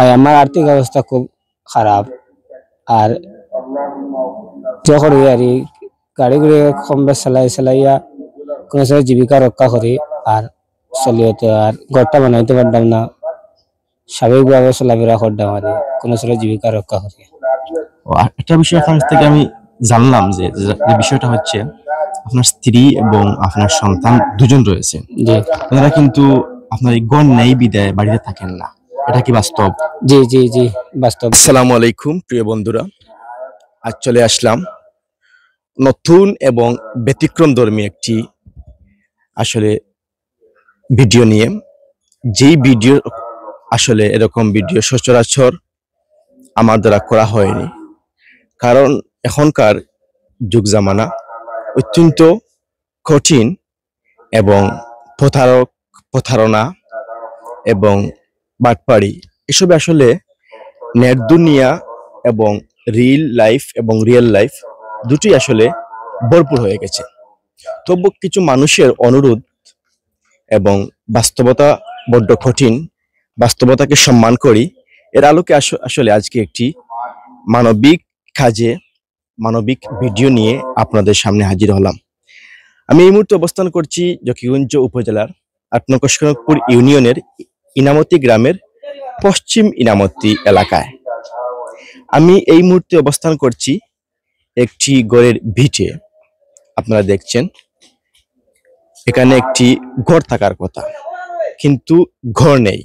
আর আমার আর্থিক অবস্থা খুব খারাপ। আর যখন আর গাড়ি গুড়ি কম বেশ চালাইয়া কোনো সময় জীবিকা রক্ষা করি আর চলিতে আর ঘরটা বানাইতে পারতাম না, স্বাভাবিকভাবে চলাফেরা করতাম আর কোনো সময় জীবিকা রক্ষা করি। একটা বিষয় আপনার থেকে আমি জানলাম যে বিষয়টা হচ্ছে আপনার স্ত্রী এবং আপনার সন্তান দুজন রয়েছে, ওনারা কিন্তু আপনার এই গণ নেই বিদায় বাড়িতে থাকেন না, এটা কি বাস্তব? জি জি জি বাস্তব। আসসালামু আলাইকুম প্রিয় বন্ধুরা, আজ চলে আসলাম নতুন এবং ব্যতিক্রমধর্মী একটি আসলে ভিডিও নিয়ে। যেই ভিডিও আসলে এরকম ভিডিও সচরাচর আমার দ্বারা করা হয়নি, কারণ এখনকার যুগ জামানা অত্যন্ত কঠিন এবং প্রতারণা এবং বাটপাড়ি এসব আসলে নেট দুনিয়া এবং রিয়েল লাইফ দুটি আসলে ভরপুর হয়ে গেছে। তবু কিছু মানুষের অনুরোধ এবং বাস্তবতা বড্ড কঠিন, বাস্তবতাকে সম্মান করি, এর আলোকে আসলে আজকে একটি মানবিক ভিডিও নিয়ে আপনাদের সামনে হাজির হলাম। আমি এই মুহূর্তে অবস্থান করছি জকিগঞ্জ উপজেলার ৮ নং কৃষ্ণপুর ইউনিয়নের ইনামতি গ্রামের পশ্চিম ইনামতি এলাকায়। আমি এই মুহূর্তে অবস্থান করছি একটি ঘরের ভিটে। আপনারা দেখছেন এখানে একটি ঘর থাকার কথা, কিন্তু ঘর নেই,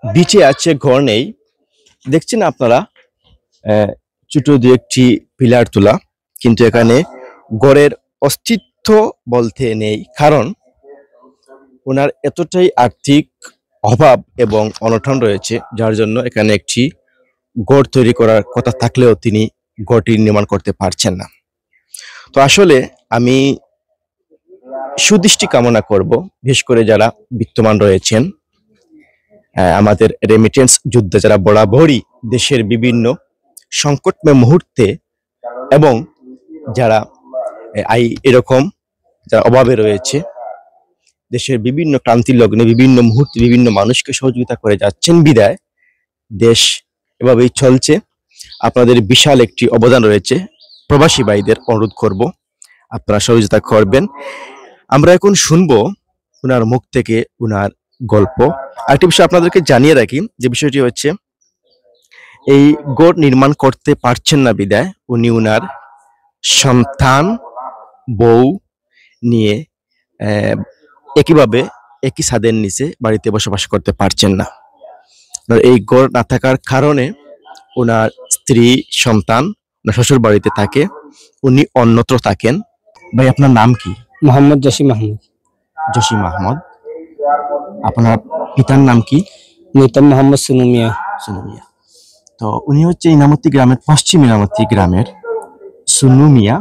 ভিটে আছে ঘর নেই। দেখছেন আপনারা ছোট দু একটি পিলার তোলা, কিন্তু এখানে ঘরের অস্তিত্ব বলতে নেই, কারণ ওনার এতটাই আর্থিক অভাব এবং অনটন রয়েছে, যার জন্য এখানে একটি ঘর তৈরি করার কথা থাকলেও তিনি ঘরটি নির্মাণ করতে পারছেন না। তো আসলে আমি সুদৃষ্টি কামনা করব, বিশেষ করে যারা বিত্তমান রয়েছেন, আমাদের রেমিটেন্স যুদ্ধে যারা বরাবরই দেশের বিভিন্ন সংকটময় মুহূর্তে এবং যারা এরকম যারা অভাবে রয়েছে, দেশের বিভিন্ন ক্রান্তি লগ্নে বিভিন্ন মুহূর্তে বিভিন্ন মানুষকে সহযোগিতা করে যাচ্ছেন বিদায় দেশ এভাবেই চলছে। আপনাদের বিশাল একটি অবদান রয়েছে, প্রবাসী ভাইদের অনুরোধ করব আপনারা সহযোগিতা করবেন। আমরা এখন শুনবো উনার মুখ থেকে উনার গল্প। আরেকটি বিষয় আপনাদেরকে জানিয়ে রাখি, যে বিষয়টি হচ্ছে এই ঘর নির্মাণ করতে পারছেন না বিদায় উনি উনার সন্তান বউ নিয়ে একই ছাদের নিচে বাড়িতে বসবাস করতে পারছেন না। এই ঘর না থাকার কারণে ওনার স্ত্রী সন্তান শ্বশুর বাড়িতে থাকে, উনি অন্যত্র থাকেন। ভাই আপনার নাম কি? মোহাম্মদ জসিম আহমদ। জসিম আহমদ। আপনার পিতার নাম কি? নিতম মোহাম্মদ সুনু মিয়া। তো উনি হচ্ছে ইনামতি গ্রামের পশ্চিম ইনামতি গ্রামের সুনু মিয়া,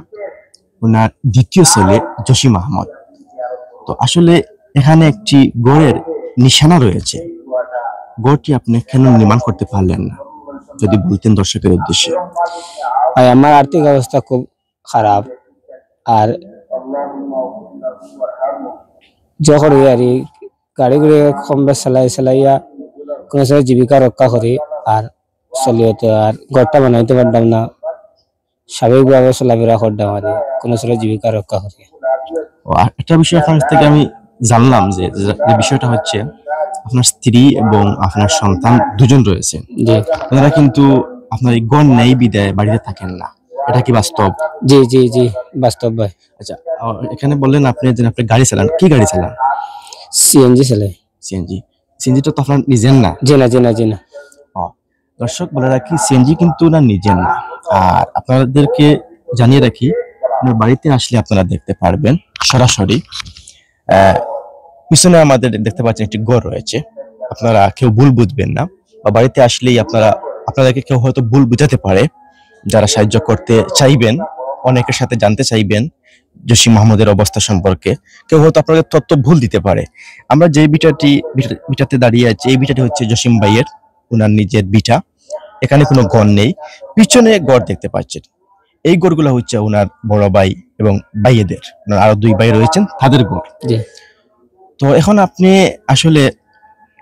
ওনার দ্বিতীয় ছেলে জসিম আহমদ। তো আসলে এখানে একটি গড়ের নিশানা রয়েছে, গড়টি আপনি কেন নির্মাণ করতে পারলেন না যদি বলতেন দর্শকের উদ্দেশ্যে। আমার আর্থিক অবস্থা খুব খারাপ। আর যখন আর গাড়ি গুড়ি কম বেশ চালাইয়া কোনো সময় জীবিকা রক্ষা করি আর চলিতে আর ঘরটা বানাইতে পারতাম না, স্বাভাবিকভাবে চলাফেরা করতাম আর কোনো সময় জীবিকা রক্ষা করি। একটা বিষয় আপনার থেকে আমি জানলাম যে বিষয়টা হচ্ছে আপনার স্ত্রী এবং আপনার সন্তান দুজন রয়েছে, ওনারা কিন্তু আপনার এই গণ নেই বিদায় বাড়িতে থাকেন না, এটা কি বাস্তব? জি জি জি বাস্তব ভাই। আচ্ছা, এখানে বললেন আপনি যে আপনি গাড়ি চালান, কি গাড়ি চালান? সিএনজি চালাই। সিএনজিটা তো আপনার নিজের না? জি না জি না। দর্শক বলে রাখি, সিএনজি কিন্তু না নিজের না। আর আপনাদেরকে জানিয়ে রাখি, আপনার বাড়িতে আসলে আপনারা দেখতে পারবেন সরাসরি পিছনে আমাদের দেখতে পাচ্ছেন একটি ঘর রয়েছে। আপনারা কেউ ভুল বুঝবেন না, বা বাড়িতে আসলেই আপনাদেরকে কেউ হয়তো ভুল বুঝাতে পারে, যারা সাহায্য করতে চাইবেন, অনেকের সাথে জানতে চাইবেন জসিম মাহমুদের অবস্থা সম্পর্কে, কেউ হয়তো আপনাদের তথ্য ভুল দিতে পারে। আমরা যে বিটাতে দাঁড়িয়ে আছি, এই বিটাটি হচ্ছে জসিম ভাইয়ের, উনার নিজের বিটা। এখানে কোনো ঘর নেই, পিছনে ঘর দেখতে পাচ্ছেন, এই ঘরগুলো হচ্ছে উনার বড় ভাই এবং ভাইয়েদের, আরো দুই ভাই রয়েছেন তাদের ঘর। তো এখন আপনি আসলে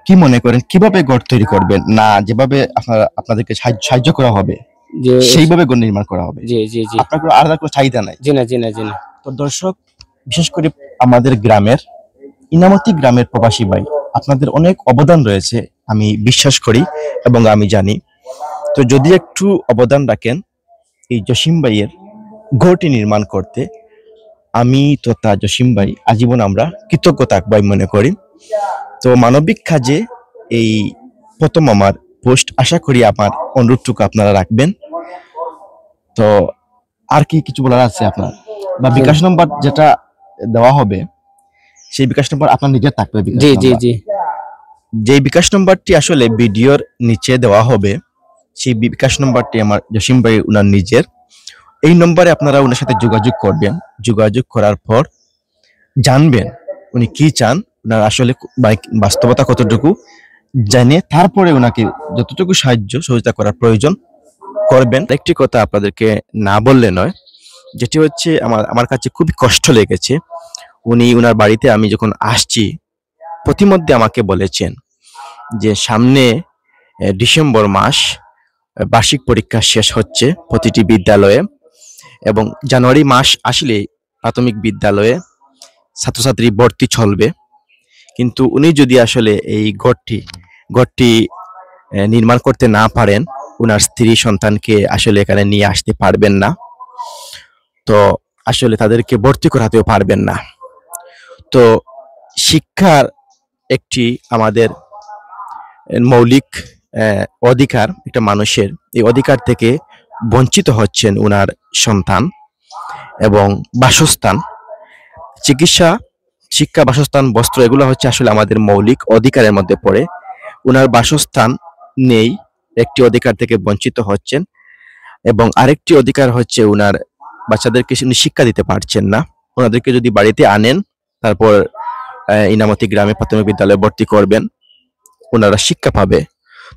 কি মনে করেন কিভাবে ঘর তৈরি করবেন, না যেভাবে আপনাদেরকে সাহায্য করা হবে যে সেইভাবে ঘর নির্মাণ করা হবে? জি জি জি আপনার কোনো আলাদা কোনো চাহিদা নাই? জি না জি না জি না তো দর্শক, বিশেষ করে আমাদের গ্রামের ইনামতি গ্রামের প্রবাসী ভাই, আপনাদের অনেক অবদান রয়েছে আমি বিশ্বাস করি এবং আমি জানি। তো যদি একটু অবদান রাখেন এই জসিম ভাইয়ের ঘরটি নির্মাণ করতে, আমি তথা জসিম ভাই আজীবন আমরা কৃতজ্ঞ থাকবো আমি মনে করি। তো মানবিক কাজে এই প্রথম আমার পোস্ট, আশা করি আমার অনুরোধটুকু আপনারা রাখবেন। তো আর কি কিছু বলার আছে আপনার, বা বিকাশ নম্বর যেটা দেওয়া হবে সেই বিকাশ নম্বর আপনার নিজের থাকবে? বিকাশ জি জি নাম্বার, জি যে বিকাশ নম্বরটি আসলে ভিডিওর নিচে দেওয়া হবে, সেই বিকাশ নম্বরটি আমার জসিম ভাই উনার নিজের। এই নম্বরে আপনারা ওনার সাথে যোগাযোগ করবেন। যোগাযোগ করার পর জানবেন উনি কি চান, ওনার আসলে বাস্তবতা কতটুকু, জানিয়ে তারপরে ওনাকে যতটুকু সাহায্য সহযোগিতা করার প্রয়োজন করবেন। একটি কথা আপনাদেরকে না বললে নয়, যেটি হচ্ছে আমার কাছে খুবই কষ্ট লেগেছে। উনি ওনার বাড়িতে আমি যখন আসছি প্রতিমধ্যে আমাকে বলেছেন যে সামনে ডিসেম্বর মাস বার্ষিক পরীক্ষা শেষ হচ্ছে প্রতিটি বিদ্যালয়ে, এবং জানুয়ারি মাস আসলে প্রাথমিক বিদ্যালয়ে ছাত্রছাত্রী ভর্তি চলবে। কিন্তু উনি যদি আসলে এই ঘরটি নির্মাণ করতে না পারেন, ওনার স্ত্রী সন্তানকে আসলে এখানে নিয়ে আসতে পারবেন না, তো আসলে তাদেরকে ভর্তি করাতেও পারবেন না। তো শিক্ষার একটি আমাদের মৌলিক অধিকার, একটা মানুষের এই অধিকার থেকে বঞ্চিত হচ্ছেন ওনার সন্তান। এবং বাসস্থান, চিকিৎসা, শিক্ষা, বাসস্থান, বস্ত্র, এগুলো হচ্ছে আসলে আমাদের মৌলিক অধিকারের মধ্যে পড়ে। ওনার বাসস্থান নেই, একটি অধিকার থেকে বঞ্চিত হচ্ছেন। এবং আরেকটি অধিকার হচ্ছে ওনার বাচ্চাদেরকে উনি শিক্ষা দিতে পারছেন না। ওনাদেরকে যদি বাড়িতে আনেন, তারপর ইনামতি গ্রামে প্রাথমিক বিদ্যালয়ে ভর্তি করবেন, ওনারা শিক্ষা পাবে।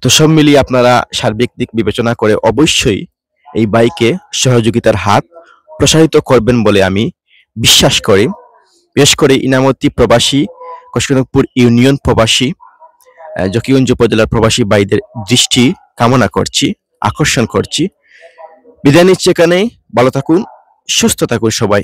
তো সব মিলিয়ে আপনারা সার্বিক দিক বিবেচনা করে অবশ্যই এই বাইকে সহযোগিতার হাত প্রসারিত করবেন বলে আমি বিশ্বাস করি। বিশেষ করে ইনামতি প্রবাসী, কৃষ্ণপুর ইউনিয়ন প্রবাসী, জকিগঞ্জ উপজেলার প্রবাসী ভাইদের দৃষ্টি কামনা করছি, আকর্ষণ করছি। বিদায় নিচ্ছি এখানেই। ভালো থাকুন, সুস্থ থাকুন সবাই।